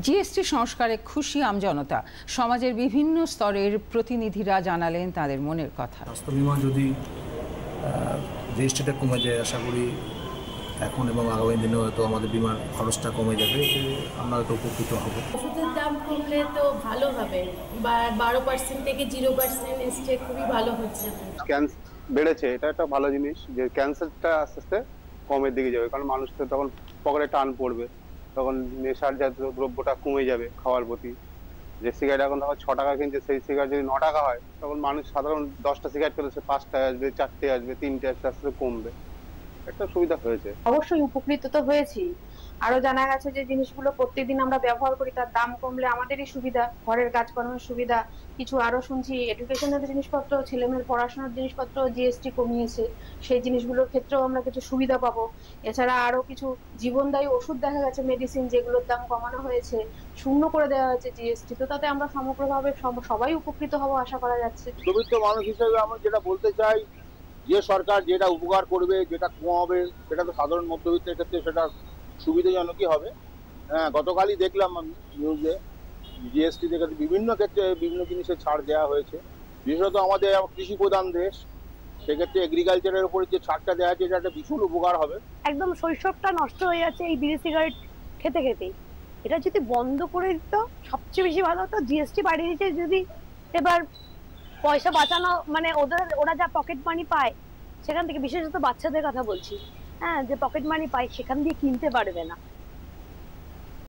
GST সংস্কারে খুশি আমজনতা। সমাজের বিভিন্ন স্তরের প্রতিনিধিরা জানালেন তাদের মনের কথা। স্বাস্থ্য বীমা যদি জিএসটিটা কমে যায়, আশা করি এখন এবং আগামী দিনে হয়তো আমাদের বিমার খরচটা কমে যাবে, আমরা হয়তো উপকৃত হব। ওষুধের দাম কমলে তো ভালো হবে, 12% থেকে 0% এসছে, খুবই ভালো হচ্ছে। ক্যান্সার বেড়েছে, এটা একটা ভালো জিনিস যে ক্যান্সারটা আস্তে আস্তে কমের দিকে যাবে, কারণ মানুষকে তখন পকেটে টান পড়বে, তখন নেশার জাতীয় দ্রব্যটা কমে যাবে খাওয়ার প্রতি। যে সিগারেট এখন তখন 6 টাকা কিনছে, সেই সিগারেট যদি 9 টাকা হয়, তখন মানুষ সাধারণ 10টা সিগারেট পেলে সে 5টায় আসবে, 4টে আসবে, 3টে আসবে, আস্তে আস্তে কমবে। একটা সুবিধা হয়েছে। অবশ্যই উপকৃত তো হয়েছি। আরো জানা গেছে যে জিনিসগুলো প্রত্যেকদিন আমরা ব্যবহার করি, তার দাম কমলে আমাদেরই সুবিধা, ঘরের কাজকর্মের সুবিধা। কিছু আরো শুনছি এডুকেশনের জিনিসপত্র, ছেলেমেয়ের পড়াশোনার জিনিসপত্র জিএসটি কমিয়েছে, সেই জিনিসগুলোর ক্ষেত্রেও আমরা কিছু সুবিধা পাবো। এছাড়া আরো কিছু জীবনদায়ী ওষুধ দেখা গেছে, মেডিসিন, যেগুলোর দাম কমানো হয়েছে, শূন্য করে দেওয়া হয়েছে জিএসটি। তো তাতে আমরা সমগ্রভাবে সবাই উপকৃত হবো আশা করা যাচ্ছে। মধ্যবিত্ত মানুষ হিসেবে আমি যেটা বলতে চাই, যে সরকার যেটা উপকার করবে, যেটা কমাবে, সেটা তো সাধারণ মধ্যবিত্তের ক্ষেত্রে সেটা সুবিধাজনকই হবে। হ্যাঁ, গতকালই দেখলাম আমি নিউজে জিএসটি থেকে বিভিন্ন ক্ষেত্রে বিভিন্ন জিনিসের ছাড় দেওয়া হয়েছে। বিশেষত আমাদের কৃষি প্রধান দেশ, সেক্ষেত্রে এগ্রিকালচারের উপরে যে ছাড়টা দেওয়া হয়েছে, এটা একটা ভীষণ উপকার হবে। একদম শৈশবটা নষ্ট হয়ে যাচ্ছে এই বিড়ি সিগারেট খেতে খেতেই। এটা যদি বন্ধ করে দিত সবচেয়ে বেশি ভালো হতো। জিএসটি বাড়িয়ে দিচ্ছে, যদি এবার পয়সা বাঁচানো, মানে ওরা যা পকেট মানি পায় সেখান থেকে, বিশেষত বাচ্চাদের কথা বলছি, হ্যাঁ, যে পকেট মানি পায় সেখান দিয়ে কিনতে পারবে না।